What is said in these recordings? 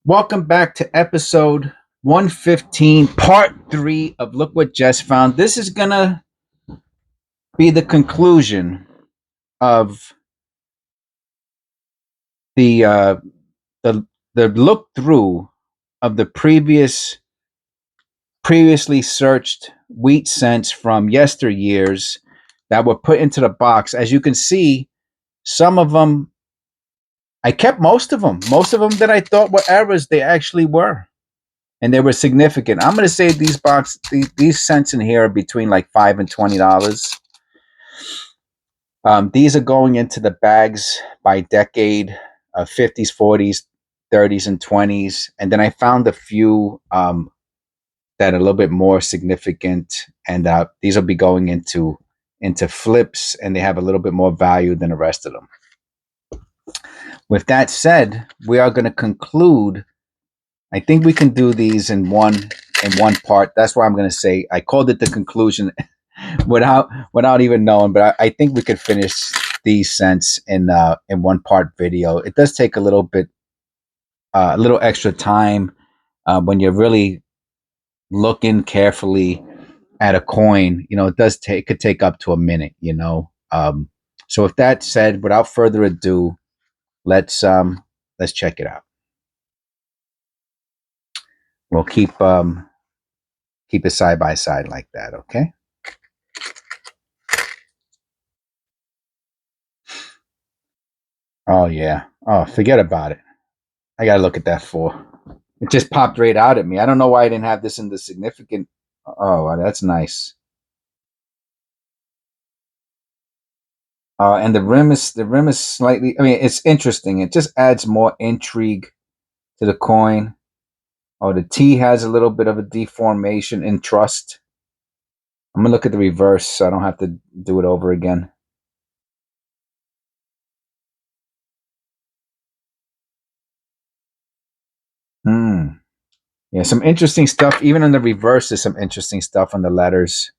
Welcome back to episode 115, part 3 of Look What Jess Found. This is going to be the conclusion of the uh, the the look through of the previously searched wheat scents from yesteryears that were put into the box. As you can see, some of them I kept most of them. Most of them that I thought were errors, they actually were. And they were significant. I'm going to say these scents in here are between like $5 and $20. These are going into the bags by decade, 50s, 40s, 30s, and 20s. And then I found a few that are a little bit more significant, and these will be going into flips, and they have a little bit more value than the rest of them. With that said, we are going to conclude. I think we can do these in one part. That's why I'm going to say I called it the conclusion without even knowing. But I think we could finish these scents in one part video. It does take a little bit, a little extra time when you're really looking carefully at a coin. You know, it could take up to a minute. So with that said, without further ado, let's check it out. We'll keep it side by side like that, okay? Oh yeah. Oh, forget about it. I gotta look at that 4. It just popped right out at me. I don't know why I didn't have this in the significant. Oh, wow, that's nice. And the rim is slightly. I mean, it's interesting. It just adds more intrigue to the coin. Oh, the T has a little bit of a deformation in trust. I'm gonna look at the reverse so I don't have to do it over again. Hmm. Yeah, some interesting stuff. Even on the reverse, there's some interesting stuff on the letters.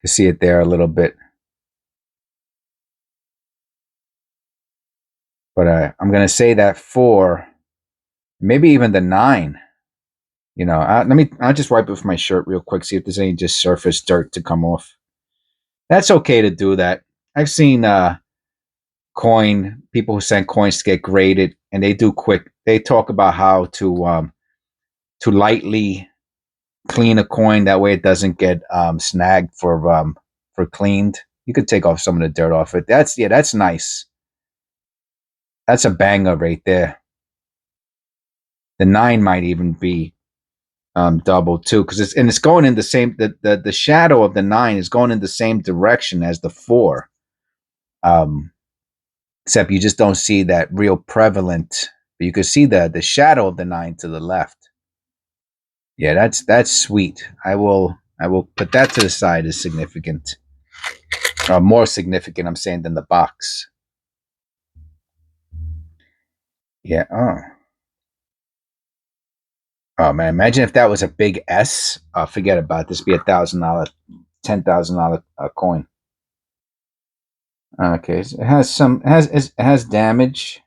You see it there a little bit. But I'm gonna say that 4, maybe even the 9. I'll just wipe it with my shirt real quick, see if there's any just surface dirt to come off. That's okay to do that. I've seen people who send coins to get graded, and they talk about how to lightly clean a coin, that way it doesn't get snagged for cleaned. You could take off some of the dirt off it. That's nice. That's a banger right there. The 9 might even be double too, because it's going in the same. The shadow of the 9 is going in the same direction as the 4, um, except you just don't see that real prevalent. But you can see the shadow of the 9 to the left. Yeah, that's sweet. I will put that to the side as significant, more significant. I'm saying than the box. Yeah. Oh man, imagine if that was a big S. Forget about it. This. Be $1,000, $10,000 coin. Okay, so it has damage.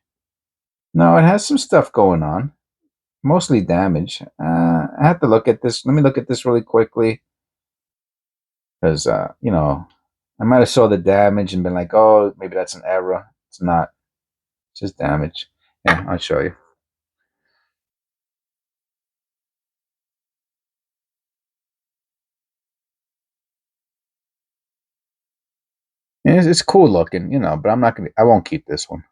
No, it has some stuff going on. Mostly damage. I have to look at this. Let me look at this really quickly, because I might have saw the damage and been like, oh, maybe that's an error. It's not. It's just damage. Yeah, I'll show you. Yeah, it's cool looking, but I'm not gonna. I won't keep this one.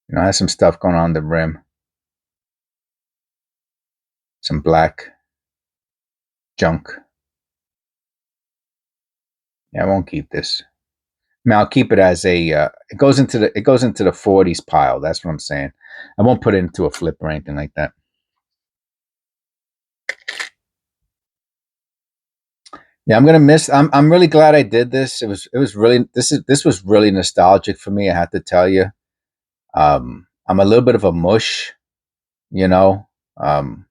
It has some stuff going on the rim. Some black junk. Yeah, I won't keep this. I mean, I'll keep it as a. It goes into the 40s pile. That's what I'm saying. I won't put it into a flip or anything like that. Yeah, I'm gonna miss. I'm really glad I did this. It was really this was really nostalgic for me. I have to tell you. I'm a little bit of a mush, you know. Um,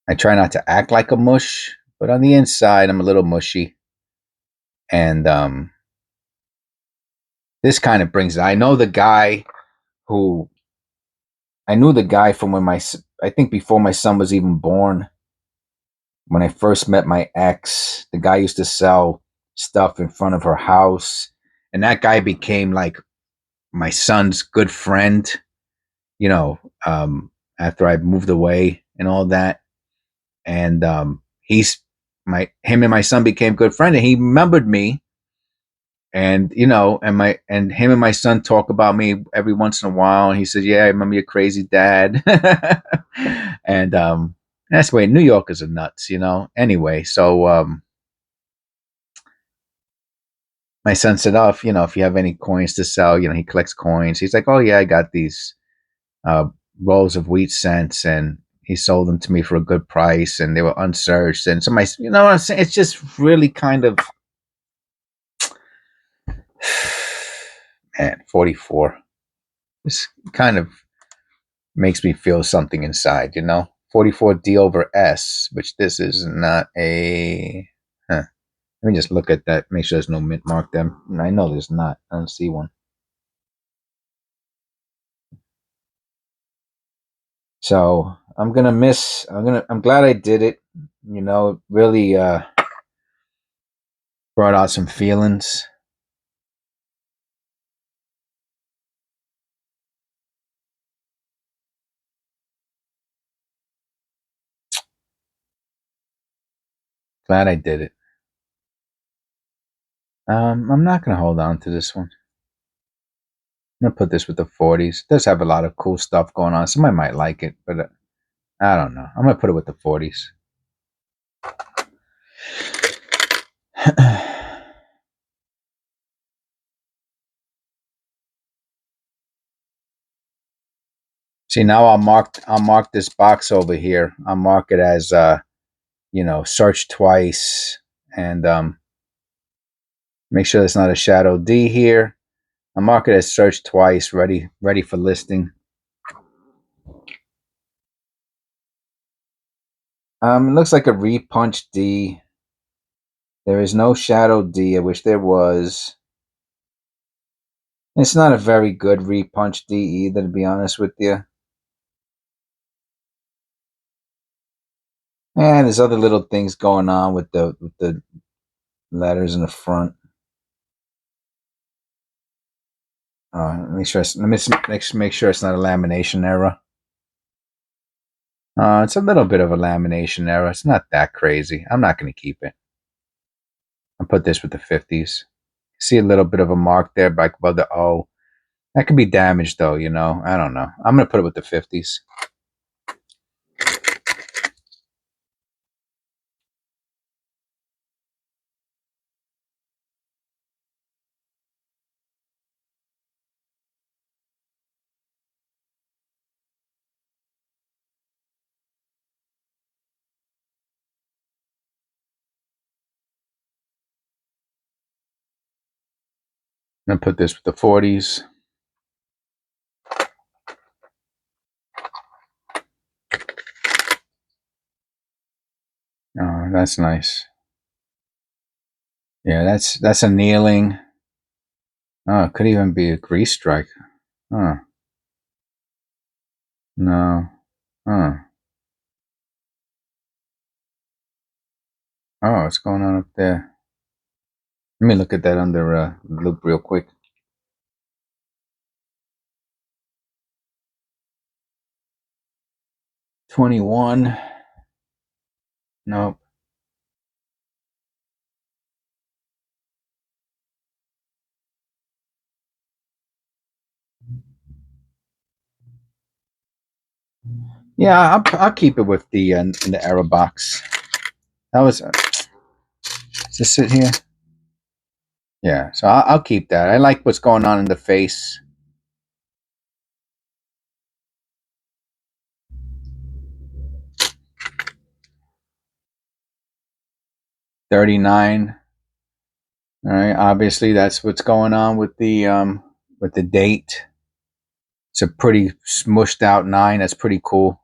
I try not to act like a mush, but on the inside, I'm a little mushy. And this kind of brings it. I know the guy who I knew the guy from I think before my son was even born. When I first met my ex, the guy used to sell stuff in front of her house, and that guy became like my son's good friend. You know, after I moved away and all that, and he's my him and my son became good friends, and he remembered me, and and him and my son talk about me every once in a while, and he said, "Yeah, I remember your crazy dad," and that's the way New Yorkers are nuts, Anyway, so my son said, "Oh, if you have any coins to sell, he collects coins." He's like, "Oh yeah, I got these uh, rolls of wheat cents, and he sold them to me for a good price, and they were unsearched." And so what I'm saying, it's just really kind of, man, 44. This kind of makes me feel something inside. 44 D over S, which this is not a. Huh. Let me just look at that. Make sure there's no mint mark there. I know there's not. I don't see one. So I'm glad I did it. It really brought out some feelings. Glad I did it. I'm not gonna hold on to this one. I'm gonna put this with the 40s. It does have a lot of cool stuff going on. Somebody might like it, but I don't know. I'm gonna put it with the 40s. See, now I'll mark this box over here. I'll mark it as search twice, and make sure there's not a shadow D here. I'll mark it as search twice, ready for listing. It looks like a repunch D. There is no shadow D. I wish there was. It's not a very good repunch D either, to be honest with you. And there's other little things going on with the letters in the front. Make sure it's not a lamination error. It's a little bit of a lamination error. It's not that crazy. I'm not going to keep it. I'll put this with the 50s. See a little bit of a mark there back above the O. That could be damaged though, I don't know. I'm going to put it with the 50s. I'm going to put this with the 40s. Oh, that's nice. Yeah, that's a kneeling. Oh, it could even be a grease strike. Huh. No. Huh. Oh, what's going on up there? Let me look at that under loop real quick. 21. Nope. Yeah, I'll keep it with the in the error box. That was. Does this sit here? Yeah, so I'll keep that. I like what's going on in the face. 39. All right, obviously that's what's going on with the date. It's a pretty smushed out 9. That's pretty cool.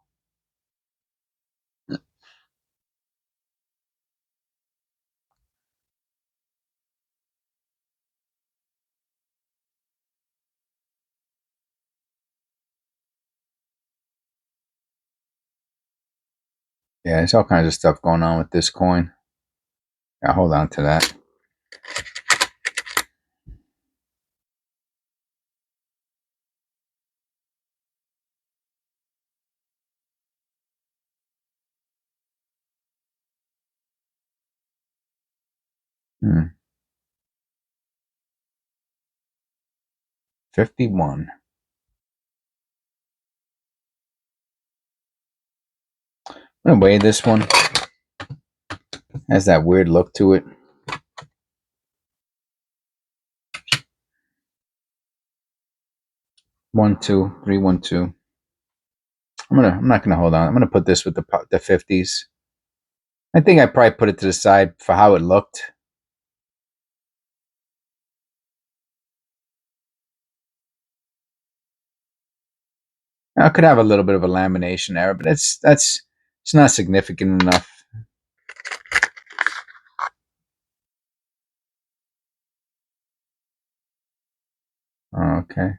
Yeah, there's all kinds of stuff going on with this coin. Yeah, hold on to that. Hmm. 51. I'm gonna weigh this one. Has that weird look to it. 12312. I'm not gonna hold on. I'm gonna put this with the 50s. I think I probably put it to the side for how it looked. I could have a little bit of a lamination error, but it's not significant enough. Okay.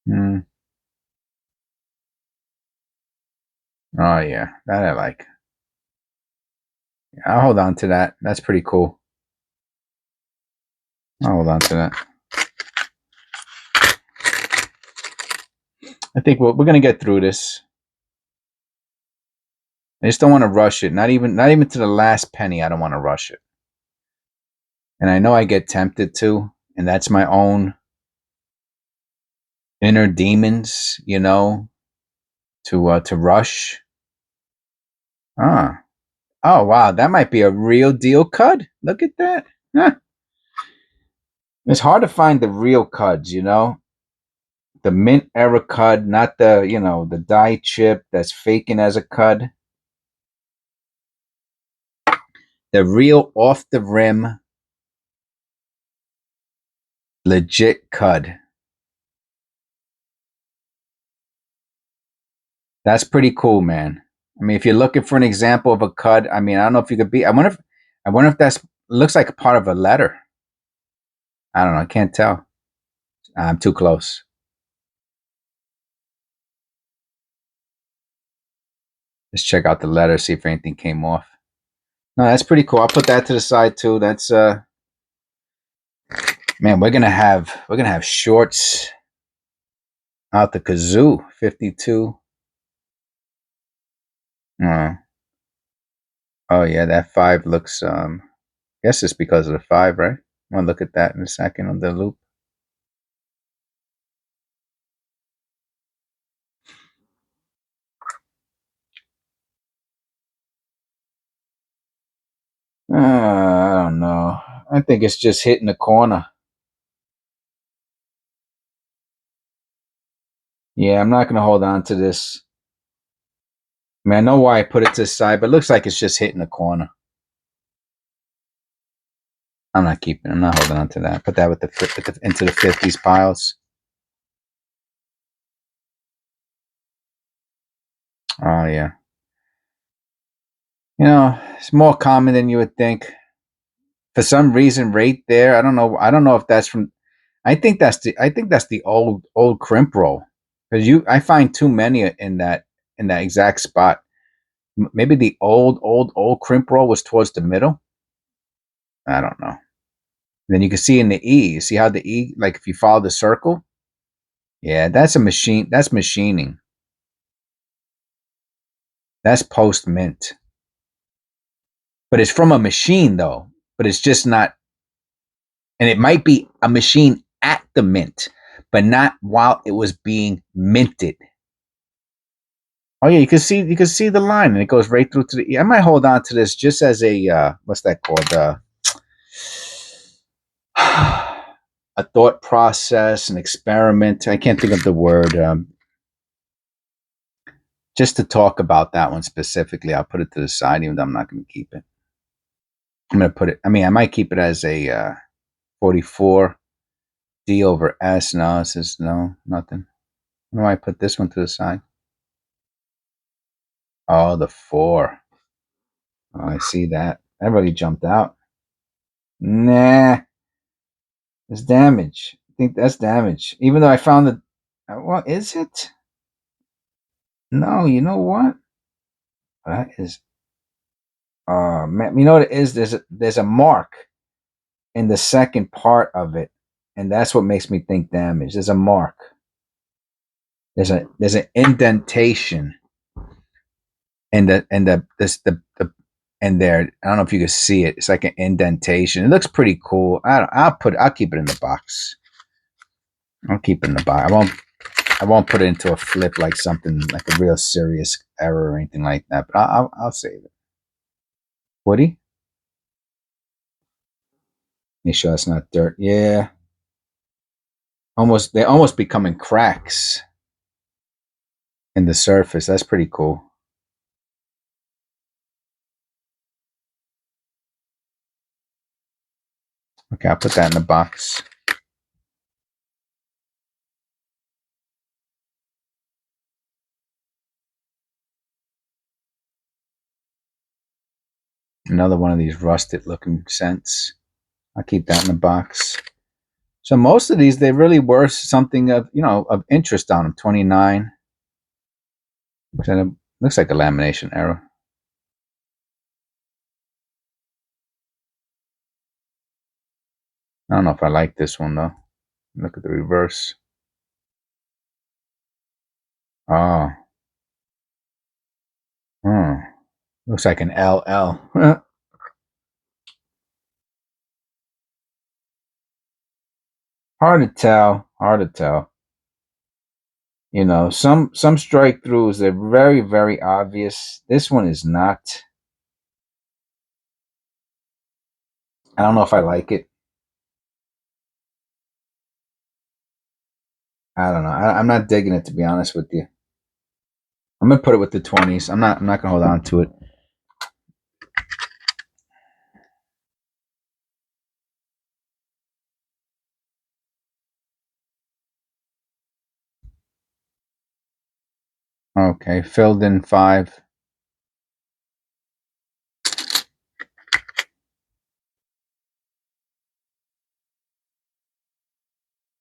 Hmm. Oh yeah, that I like. Yeah, I'll hold on to that. That's pretty cool. I'll hold on to that. I think we're gonna get through this. I just don't want to rush it. Not even to the last penny. I don't want to rush it. And I know I get tempted to, and that's my own inner demons, to rush. Ah. Oh wow, that might be a real deal cud. Look at that. Huh. It's hard to find the real cuds, the mint era cud, not the dye chip that's faking as a cud. The real off the rim, legit cud. That's pretty cool, man. I mean, if you're looking for an example of a cud, I mean, I don't know if you could be. I wonder if that's looks like a part of a letter. I don't know. I can't tell. I'm too close. Let's check out the letter, see if anything came off. No, that's pretty cool. I'll put that to the side too. That's man, we're gonna have shorts out the kazoo. 52. Oh yeah, that 5 looks I guess it's because of the 5, right? I'm gonna look at that in a second on the loop. I don't know. I think it's just hitting the corner. Yeah, I'm not gonna hold on to this. I mean, I know why I put it to the side, but it looks like it's just hitting the corner. I'm not holding on to that. Put that into the 50s piles. Oh yeah. It's more common than you would think. For some reason, right there, I don't know. I don't know if that's from. I think that's the old crimp roll, because I find too many in that exact spot. Maybe the old crimp roll was towards the middle. I don't know. Then you can see in the E. You see how the E, like if you follow the circle, yeah, that's a machine. That's machining. That's post mint, but it's from a machine though. But it's just not, and it might be a machine at the mint, but not while it was being minted. Oh yeah, you can see the line, and it goes right through to the. I might hold on to this just as a what's that called? A thought process, an experiment. I can't think of the word. Just to talk about that one specifically, I'll put it to the side, even though I'm not going to keep it. I'm going to put it. I mean, I might keep it as a 44 D over S. No, it says no, nothing. Why do I put this one to the side? Oh, the 4. Oh, I see that. That really jumped out. Nah, it's damage. I think that's damage. Even though I found that. Well, is it? No, you know what? That is, man, you know what it is? There's a mark in the second part of it, and that's what makes me think damage. There's a mark. There's an indentation in the and there. I don't know if you can see it. It's like an indentation. It looks pretty cool. I'll keep it in the box. I'll keep it in the box. I won't put it into a flip like something like a real serious error or anything like that. But I'll save it. Woody, make sure it's not dirt. Yeah, they're almost becoming cracks in the surface. That's pretty cool. Okay, I'll put that in the box. Another one of these rusted looking scents. I'll keep that in the box. So most of these, they really were something of, of interest on them. 29. Which looks like a lamination error. I don't know if I like this one though. Look at the reverse. Oh. Hmm. Looks like an LL. Hard to tell. Hard to tell. Some strike throughs, they're very, very obvious. This one is not. I don't know if I like it. I don't know. I'm not digging it, to be honest with you. I'm gonna put it with the 20s. I'm not gonna hold on to it. Okay, filled in 5.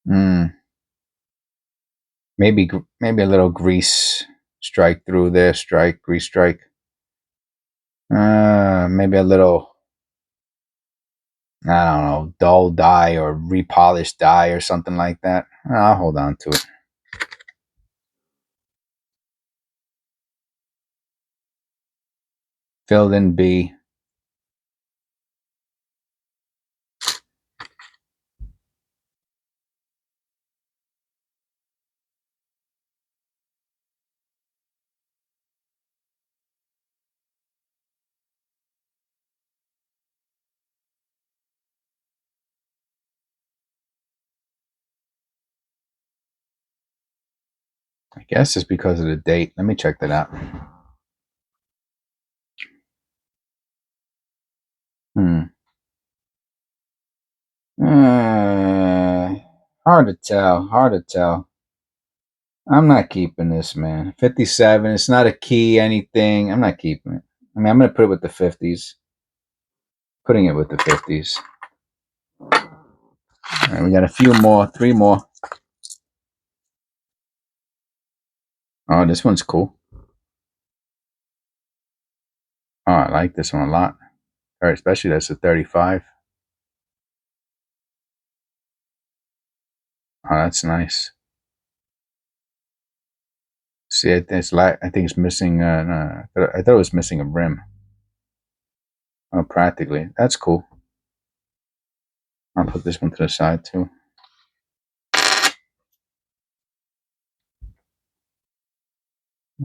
Hmm. Maybe a little grease strike through there. Grease strike. Maybe a little, I don't know, dull dye or repolished dye or something like that. I'll hold on to it. Filled in B. I guess it's because of the date. Let me check that out. Hmm. Uh, Hard to tell. Hard to tell. I'm not keeping this, man. 57. It's not a key anything. I'm not keeping it. I mean, I'm gonna put it with the 50s. Putting it with the 50s. All right, we got a few more. 3 more. Oh, this one's cool. Oh, I like this one a lot. All right, especially that's a 35. Oh, that's nice. See, I think it's missing. No, I thought it was missing a rim. Oh, practically. That's cool. I'll put this one to the side too.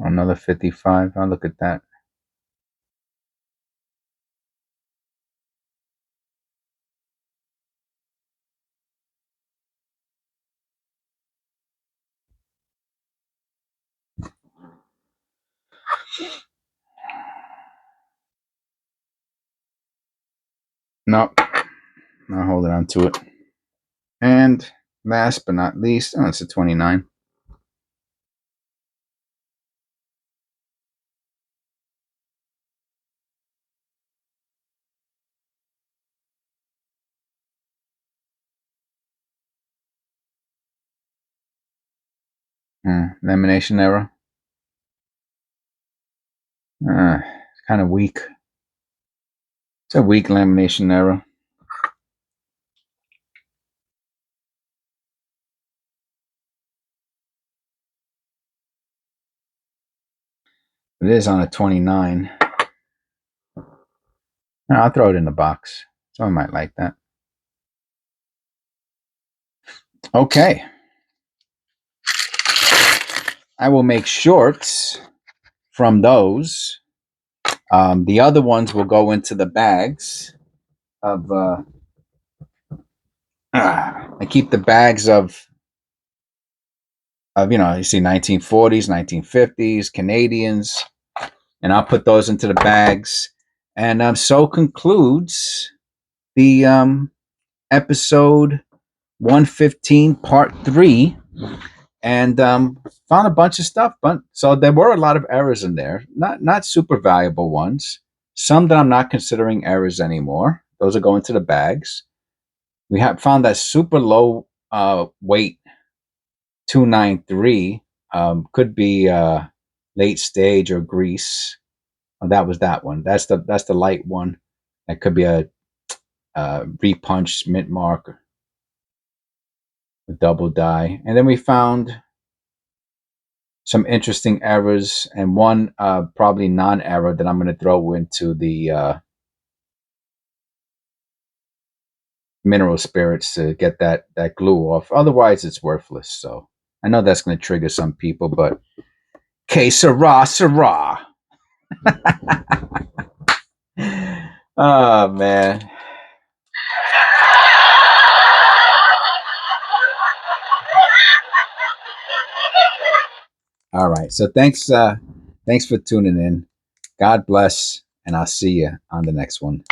Another 55. I'll look at that. Nope. I'll hold it on to it. And last but not least, oh, it's a 29. Lamination error. Kind of weak. It's a weak lamination error. It is on a 29. I'll throw it in the box. Someone might like that. Okay. I will make shorts from those. The other ones will go into the bags of. I keep the bags of you see 1940s, 1950s, Canadians, and I'll put those into the bags. And so concludes the episode 115, part 3. And found a bunch of stuff. But so there were a lot of errors in there, not super valuable ones. Some that I'm not considering errors anymore. Those are going to the bags. We have found that super low weight 293 could be late stage or grease. Oh, that was that one. That's the light one. That could be a repunched mint mark, a double die. And then we found some interesting errors, and one probably non-error that I'm going to throw into the mineral spirits to get that glue off. Otherwise, it's worthless. So I know that's going to trigger some people, but que sera, sera. Oh, man. All right. So thanks for tuning in. God bless, and I'll see you on the next one.